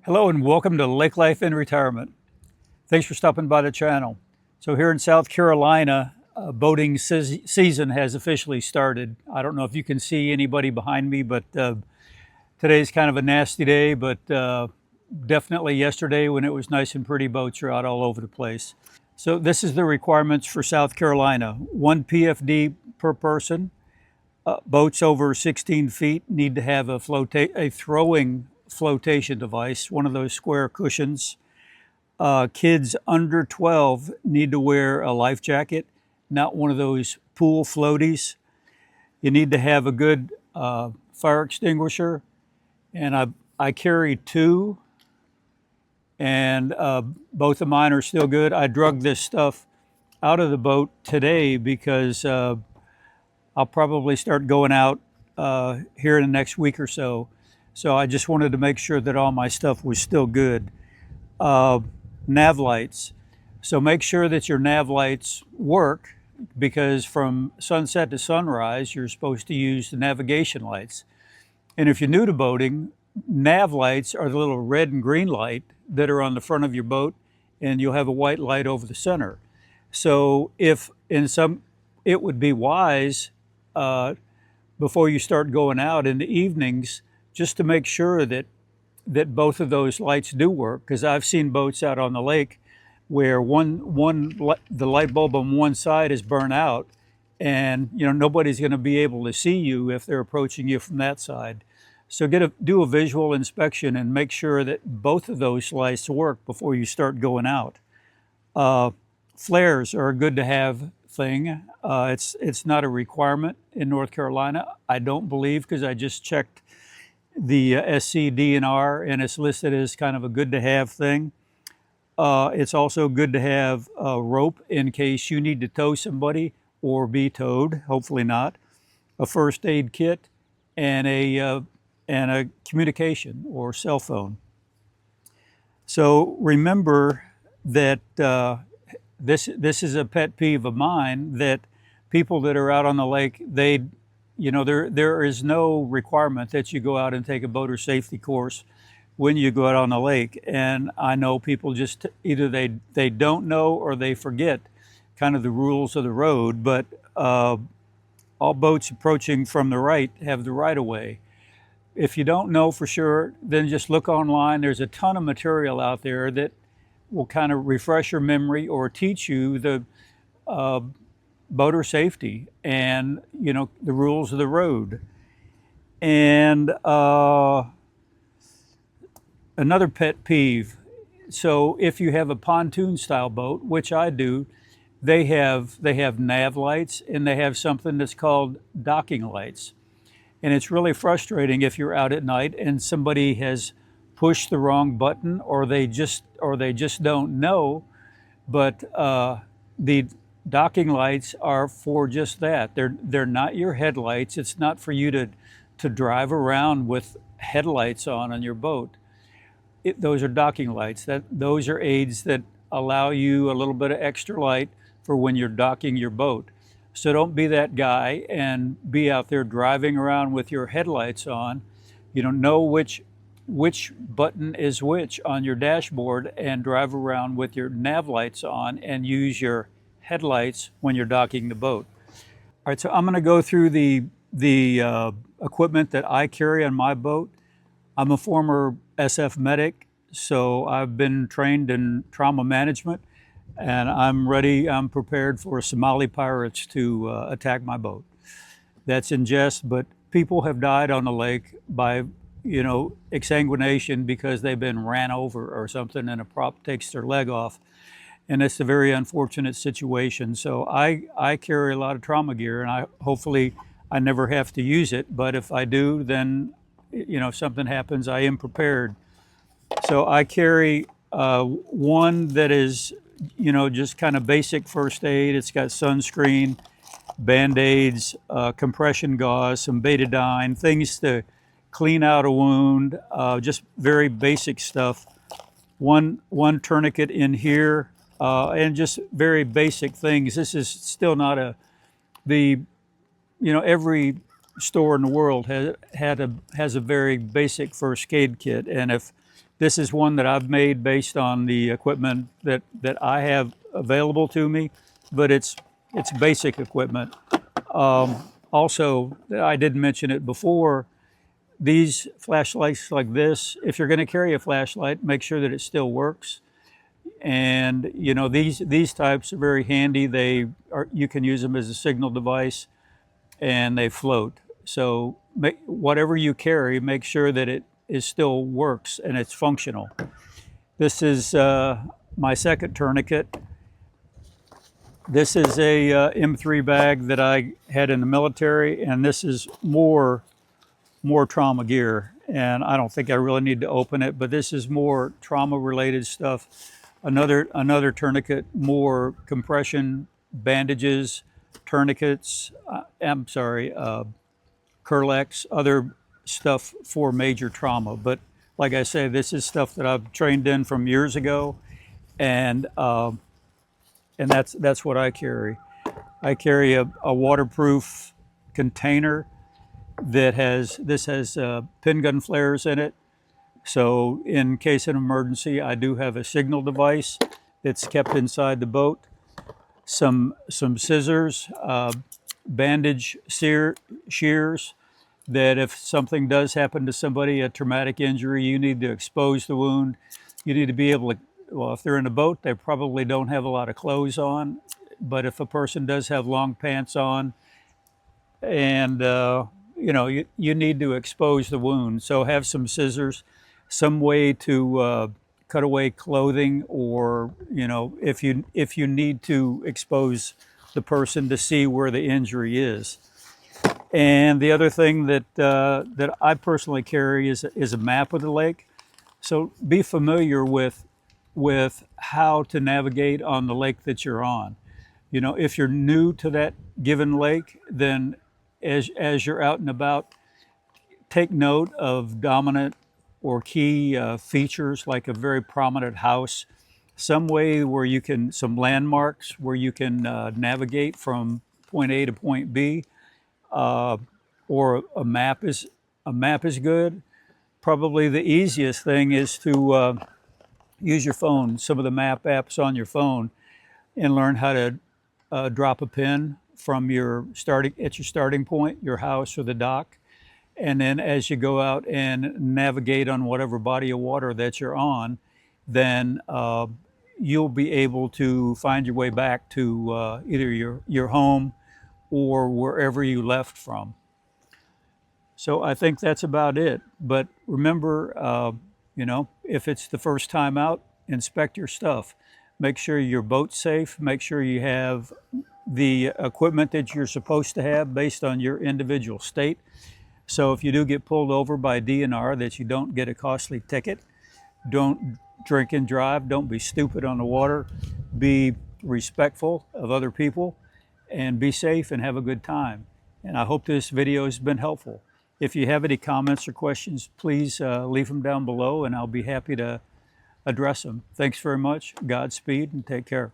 Hello and welcome to Lake Life in Retirement. Thanks for stopping by the channel. So here in South Carolina, boating season has officially started. I don't know if you can see anybody behind me, but today's kind of a nasty day, but definitely yesterday when it was nice and pretty, boats are out all over the place. So this is the requirements for South Carolina. 1 PFD per person. Boats over 16 feet need to have a throwing flotation device, one of those square cushions. Kids under 12 need to wear a life jacket, not one of those pool floaties. You need to have a good fire extinguisher, and I carry two, and both of mine are still good. I drug this stuff out of the boat today because I'll probably start going out here in the next week or so. So I just wanted to make sure that all my stuff was still good. Nav lights. So make sure that your nav lights work, because from sunset to sunrise, you're supposed to use the navigation lights. And if you're new to boating, nav lights are the little red and green light that are on the front of your boat, and you'll have a white light over the center. So if it would be wise before you start going out in the evenings, just to make sure that both of those lights do work, because I've seen boats out on the lake where the light bulb on one side is burnt out, and nobody's going to be able to see you if they're approaching you from that side. So do a visual inspection and make sure that both of those lights work before you start going out. Flares are a good to have thing. It's not a requirement in North Carolina, I don't believe, because I just checked the SCDNR and it's listed as kind of a good to have thing. It's also good to have a rope in case you need to tow somebody or be towed, hopefully not. A first aid kit and a communication or cell phone. So remember that this is a pet peeve of mine, that people that are out on the lake, there is no requirement that you go out and take a boater safety course when you go out on the lake. And I know people just either they don't know or they forget kind of the rules of the road, but all boats approaching from the right have the right of way. If you don't know for sure, then just look online. There's a ton of material out there that will kind of refresh your memory or teach you the boater safety and the rules of the road. And another pet peeve. So if you have a pontoon style boat, which I do, they have nav lights and they have something that's called docking lights. And it's really frustrating if you're out at night and somebody has pushed the wrong button, or they just don't know. But the docking lights are for just that. They're not your headlights. It's not for you to drive around with headlights on your boat. Those are docking lights. Those are aids that allow you a little bit of extra light for when you're docking your boat. So don't be that guy and be out there driving around with your headlights on. You don't know which button is which on your dashboard, and drive around with your nav lights on and use your headlights when you're docking the boat. All right, so I'm going to go through the equipment that I carry on my boat. I'm a former SF medic, so I've been trained in trauma management, and I'm prepared for Somali pirates to attack my boat. That's in jest, but people have died on the lake by exsanguination because they've been ran over or something and a prop takes their leg off. And it's a very unfortunate situation. So I carry a lot of trauma gear, and hopefully I never have to use it. But if I do, then if something happens, I am prepared. So I carry one that is just kind of basic first aid. It's got sunscreen, Band-Aids, compression gauze, some betadine, things to clean out a wound, just very basic stuff. One tourniquet in here, and just very basic things. This is still not every store in the world has a very basic first aid kit. And if This is one that I've made based on the equipment that I have available to me, but it's basic equipment. Also, I didn't mention it before, these flashlights like this, if you're going to carry a flashlight, make sure that it still works. And you know, these types are very handy. You can use them as a signal device, and they float. So whatever you carry, make sure that it still works and it's functional. This is my second tourniquet. This is a M3 bag that I had in the military, and this is more trauma gear. And I don't think I really need to open it, but this is more trauma related stuff. Another tourniquet, more compression bandages, tourniquets, Kerlix, other stuff for major trauma. But like I say, this is stuff that I've trained in from years ago, and that's what I carry. I carry a waterproof container that has pin gun flares in it. So in case of an emergency, I do have a signal device that's kept inside the boat. Some scissors, bandage shears, that if something does happen to somebody, a traumatic injury, you need to expose the wound. You need to be able to, well, if they're in a boat, they probably don't have a lot of clothes on. But if a person does have long pants on, and you know, you need to expose the wound. So have some scissors, some way to cut away clothing, or you know, if you need to expose the person to see where the injury is. And the other thing that I personally carry is a map of the lake. So be familiar with how to navigate on the lake that you're on. You know, if you're new to that given lake, then as you're out and about, take note of dominant or key features, like a very prominent house, some way where you can, some landmarks where you can navigate from point A to point B, or a map is good. Probably the easiest thing is to use your phone, some of the map apps on your phone, and learn how to drop a pin from your starting point, your house or the dock. And then as you go out and navigate on whatever body of water that you're on, then you'll be able to find your way back to either your home or wherever you left from. So I think that's about it. But remember, you know, if it's the first time out, inspect your stuff. Make sure your boat's safe. Make sure you have the equipment that you're supposed to have based on your individual state. So if you do get pulled over by DNR, that you don't get a costly ticket. Don't drink and drive. Don't be stupid on the water. Be respectful of other people, and be safe and have a good time. And I hope this video has been helpful. If you have any comments or questions, please leave them down below, and I'll be happy to address them. Thanks very much. Godspeed, and take care.